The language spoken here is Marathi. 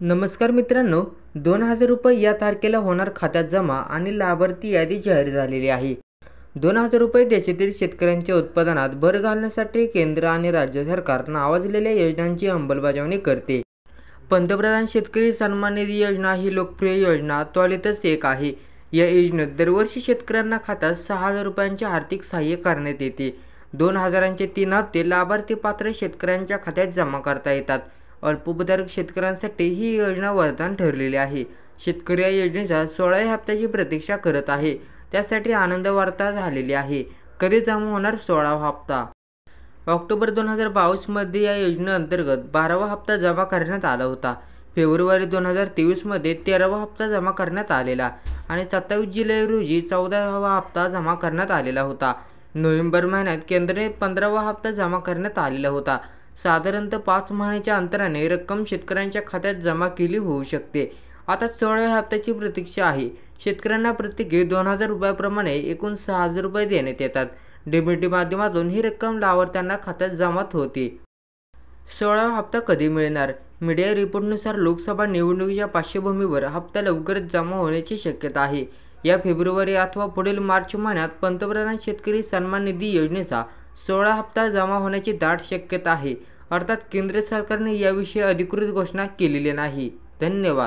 नमस्कार मित्रांनो, 2,000 रुपये या तारखेला होणार खात्यात जमा आणि लाभार्थी यादी जाहीर झालेली आहे। 2,000 रुपये देशातील शेतकऱ्यांच्या उत्पादनात भर घालण्यासाठी केंद्र आणि राज्य सरकार नावाजलेल्या योजनांची अंमलबजावणी करते। पंतप्रधान शेतकरी सन्मान निधी योजना ही लोकप्रिय योजना त्वरितच एक आहे। या योजनेत दरवर्षी शेतकऱ्यांना खात्यात 6,000 रुपयांचे आर्थिक सहाय्य करण्यात येते। 2,000चे 3 हप्ते लाभार्थी पात्र शेतकऱ्यांच्या खात्यात जमा करता येतात। अल्पभूधारक शेतकऱ्यांसाठी ही योजना वरदान ठरलेली आहे। शेतकरी या योजनेच्या 16 हप्त्याची प्रतीक्षा करत आहे, त्यासाठी आनंद वार्ता झालेली आहे। कधी जमा होणार 16वा हप्ता? ऑक्टोबर 2022 मध्ये या योजनेअंतर्गत 12वा हप्ता जमा करण्यात आला होता। फेब्रुवारी 2023 मध्ये 13वा हप्ता जमा करण्यात आलेला आणि 27 जुलै रोजी 14वा हप्ता जमा करण्यात आलेला होता। नोव्हेंबर महिन्यात केंद्राने 15वा हप्ता जमा करण्यात आलेला होता। साधारणतः 5 महिन्याच्या अंतराने रक्कम शेतकऱ्यांच्या खात्यात जमा केली होऊ शकते। आता 16व्या हप्त्याची प्रतीक्षा आहे। शेतकऱ्यांना प्रत्येकी 2,000 रुपयाप्रमाणे एकूण 6,000 रुपये देण्यात येतात। डीबीटी माध्यमातून ही रक्कम लाभार्थ्यांना खात्यात जमा होते। 16वा हप्ता कधी मिळणार? मीडिया रिपोर्टनुसार लोकसभा निवडणुकीच्या पार्श्वभूमीवर हप्ता लवकरच जमा होण्याची शक्यता आहे। या फेब्रुवारी अथवा पुढील मार्च महिन्यात पंतप्रधान शेतकरी सन्मान निधी योजनेचा 16 हप्ता जमा होण्याची दाट शक्यता आहे। अर्थात केंद्र सरकारने याविषयी अधिकृत घोषणा केलेली नाही। धन्यवाद।